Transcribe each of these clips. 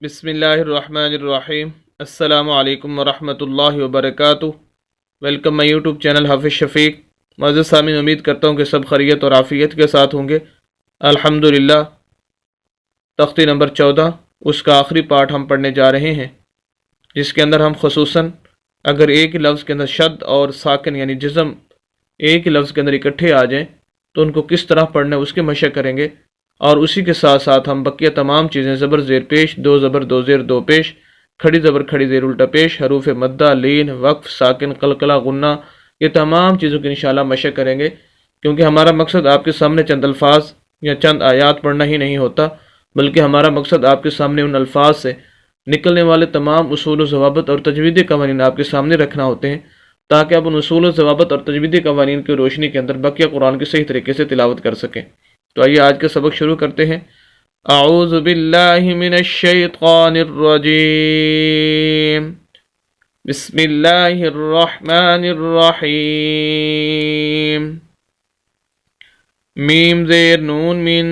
بسم اللہ الرحمن الرحیم۔ السلام علیکم ورحمۃ اللہ وبرکاتہ۔ ویلکم مائی یوٹیوب چینل حافظ شفیق۔ معزز سامعین، امید کرتا ہوں کہ سب خیریت اور عافیت کے ساتھ ہوں گے۔ الحمدللہ، تختی نمبر 14 اس کا آخری پارٹ ہم پڑھنے جا رہے ہیں، جس کے اندر ہم خصوصاً اگر ایک ہی لفظ کے اندر شد اور ساکن یعنی جزم ایک ہی لفظ کے اندر اکٹھے آ جائیں تو ان کو کس طرح پڑھنا ہے اس کے مشق کریں گے، اور اسی کے ساتھ ساتھ ہم بقیہ تمام چیزیں زبر زیر پیش، دو زبر دو زیر دو پیش، کھڑی زبر کھڑی زیر الٹا پیش، حروف مدہ، لین، وقف، ساکن، قلقلہ، غنہ، یہ تمام چیزوں کی انشاءاللہ مشق کریں گے، کیونکہ ہمارا مقصد آپ کے سامنے چند الفاظ یا چند آیات پڑھنا ہی نہیں ہوتا، بلکہ ہمارا مقصد آپ کے سامنے ان الفاظ سے نکلنے والے تمام اصول و ضوابط اور تجویدی قوانین آپ کے سامنے رکھنا ہوتے ہیں، تاکہ آپ ان اصول و ضوابط اور تجویدی قوانین کی روشنی کے اندر بقیہ قرآن کی صحیح طریقے سے تلاوت کر سکیں۔ تو آئیے آج کا سبق شروع کرتے ہیں۔ اعوذ باللہ من الشیطان الرجیم، بسم اللہ الرحمن الرحیم۔ میم زیر نون من،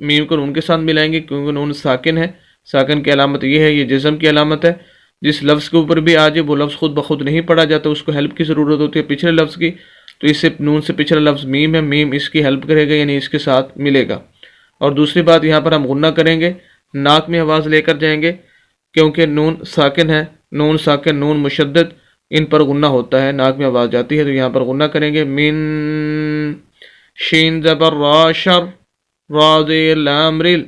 میم کو نون کے ساتھ ملائیں گے کیونکہ نون ساکن ہے۔ ساکن کی علامت یہ ہے، یہ جزم کی علامت ہے۔ جس لفظ کے اوپر بھی آ جائے وہ لفظ خود بخود نہیں پڑھا جاتا، اس کو ہیلپ کی ضرورت ہوتی ہے پچھلے لفظ کی، تو اس سے نون سے پچھلا لفظ میم ہے، میم اس کی ہیلپ کرے گا، یعنی اس کے ساتھ ملے گا۔ اور دوسری بات، یہاں پر ہم غنہ کریں گے، ناک میں آواز لے کر جائیں گے، کیونکہ نون ساکن ہے، نون ساکن، نون مشدد، ان پر غنہ ہوتا ہے، ناک میں آواز جاتی ہے، تو یہاں پر غنہ کریں گے۔ من، شین زبر را شر، را زیر لام رل،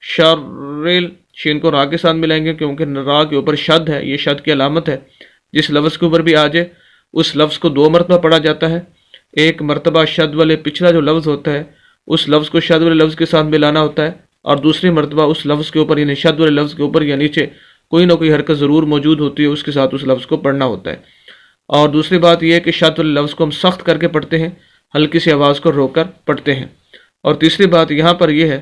شرل، شین کو را کے ساتھ ملائیں گے کیونکہ را کے اوپر شد ہے، یہ شد کی علامت ہے۔ جس لفظ کے اوپر بھی آ جائے اس لفظ کو دو مرتبہ پڑھا جاتا ہے، ایک مرتبہ شد والے پچھلا جو لفظ ہوتا ہے اس لفظ کو شد والے لفظ کے ساتھ ملانا ہوتا ہے، اور دوسری مرتبہ اس لفظ کے اوپر یعنی شد والے لفظ کے اوپر یا نیچے کوئی نہ کوئی حرکت ضرور موجود ہوتی ہے، اس کے ساتھ اس لفظ کو پڑھنا ہوتا ہے۔ اور دوسری بات یہ ہے کہ شد والے لفظ کو ہم سخت کر کے پڑھتے ہیں، ہلکی سی آواز کو روک کر پڑھتے ہیں۔ اور تیسری بات یہاں پر یہ ہے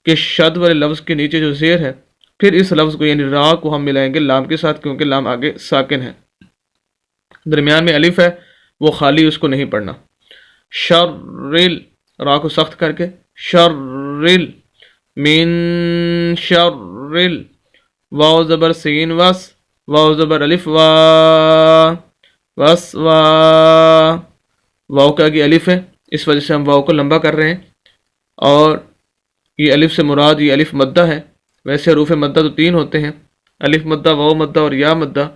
کہ شد والے لفظ کے نیچے جو زیر ہے، پھر اس لفظ کو یعنی را کو ہم ملائیں گے لام کے ساتھ، کیونکہ لام آگے ساکن ہے۔ درمیان میں الف ہے، وہ خالی، اس کو نہیں پڑھنا۔ شرل، را کو سخت کر کے، شرل، من شرل، واو زبر سین وس، واو زبر الف وا، وس وا، واو کے آگے الف ہے، اس وجہ سے ہم واو کو لمبا کر رہے ہیں، اور یہ الف سے مراد یہ الف مدہ ہے۔ ویسے حروف مدہ تو تین ہوتے ہیں، الف مدہ، واو مدہ اور یا مدہ۔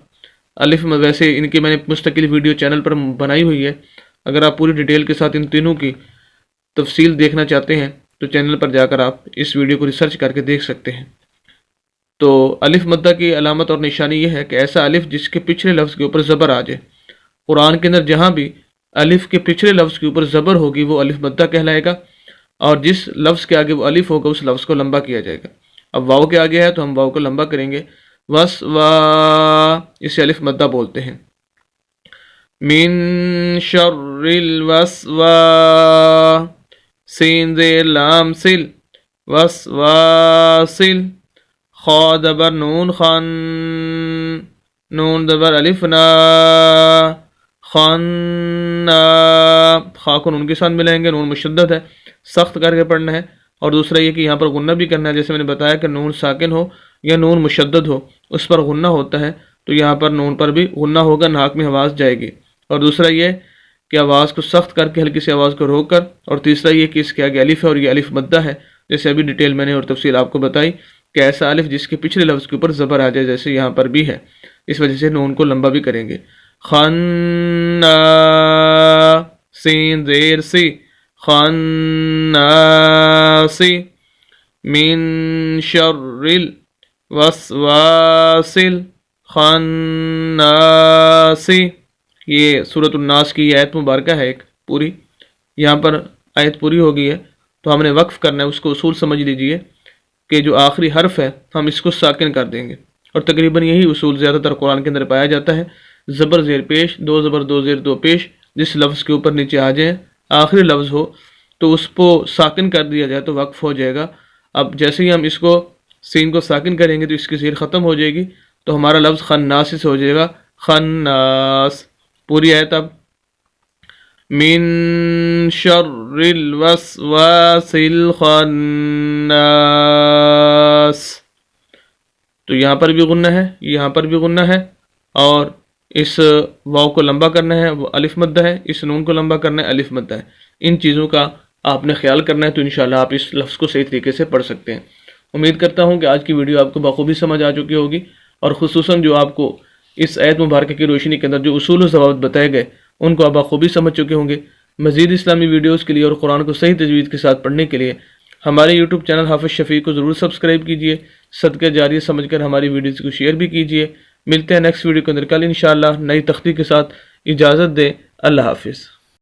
الف میں ویسے ان کی میں نے مستقل ویڈیو چینل پر بنائی ہوئی ہے، اگر آپ پوری ڈیٹیل کے ساتھ ان تینوں کی تفصیل دیکھنا چاہتے ہیں تو چینل پر جا کر آپ اس ویڈیو کو ریسرچ کر کے دیکھ سکتے ہیں۔ تو الف مدہ کی علامت اور نشانی یہ ہے کہ ایسا الف جس کے پچھلے لفظ کے اوپر زبر آ جائے، قرآن کے اندر جہاں بھی الف کے پچھلے لفظ کے اوپر زبر ہوگی وہ الف مدہ کہلائے گا، اور جس لفظ کے آگے وہ الف ہوگا اس لفظ کو لمبا کیا جائے گا۔ اب واو کے آگے ہے تو ہم واو کو لمبا کریں گے، وس وا، اسے الف مدہ بولتے ہیں۔ من شر الوسوا، سین زیر لام سل، وسواسل، خا زبر نون خان، نون زبر الف نا، خانا، خا کو نون کے ساتھ ملائیں گے، نون مشدد ہے، سخت کر کے پڑھنا ہے۔ اور دوسرا یہ کہ یہاں پر غنہ بھی کرنا ہے، جیسے میں نے بتایا کہ نون ساکن ہو یا نون مشدد ہو اس پر غنہ ہوتا ہے، تو یہاں پر نون پر بھی غنہ ہوگا، ناک میں آواز جائے گی۔ اور دوسرا یہ کہ آواز کو سخت کر کے ہلکی سی آواز کو روک کر، اور تیسرا یہ کہ اس کے آگے الف ہے اور یہ الف مدہ ہے، جیسے ابھی ڈیٹیل میں نے اور تفصیل آپ کو بتائی کہ ایسا الف جس کے پچھلے لفظ کے اوپر زبر آ جائے، جیسے یہاں پر بھی ہے، اس وجہ سے نون کو لمبا بھی کریں گے۔ خنا، سین زیر سی، خناسی، من شر الوسواس الخناسی۔ یہ سورۃ الناس کی یہ آیت مبارکہ ہے ایک پوری، یہاں پر آیت پوری ہو گئی ہے تو ہم نے وقف کرنا ہے، اس کو اصول سمجھ لیجئے کہ جو آخری حرف ہے ہم اس کو ساکن کر دیں گے، اور تقریباً یہی اصول زیادہ تر قرآن کے اندر پایا جاتا ہے۔ زبر زیر پیش، دو زبر دو زیر دو پیش، جس لفظ کے اوپر نیچے آ جائیں، آخری لفظ ہو تو اس کو ساکن کر دیا جائے تو وقف ہو جائے گا۔ اب جیسے ہی ہم اس کو سین کو ساکن کریں گے تو اس کی زیر ختم ہو جائے گی، تو ہمارا لفظ خناس سے ہو جائے گا، خناس۔ پوری آیت اب، من شر الوسواس الخناس، تو یہاں پر بھی غنہ ہے، یہاں پر بھی غنہ ہے، اور اس واو کو لمبا کرنا ہے وہ الف مدہ ہے، اس نون کو لمبا کرنا ہے الف مدہ ہے۔ ان چیزوں کا آپ نے خیال کرنا ہے، تو انشاءاللہ آپ اس لفظ کو صحیح طریقے سے پڑھ سکتے ہیں۔ امید کرتا ہوں کہ آج کی ویڈیو آپ کو بخوبی سمجھ آ چکی ہوگی، اور خصوصاً جو آپ کو اس آیت مبارکہ کی روشنی کے اندر جو اصول و ضوابط بتائے گئے ان کو آپ بخوبی سمجھ چکے ہوں گے۔ مزید اسلامی ویڈیوز کے لیے اور قرآن کو صحیح تجوید کے ساتھ پڑھنے کے لیے ہمارے یوٹیوب چینل حافظ شفیق کو ضرور سبسکرائب کیجئے، صدقہ جاریہ سمجھ کر ہماری ویڈیوز کو شیئر بھی کیجئے۔ ملتے ہیں نیکسٹ ویڈیو کے اندر کل انشاءاللہ نئی تختی کے ساتھ۔ اجازت دیں، اللہ حافظ۔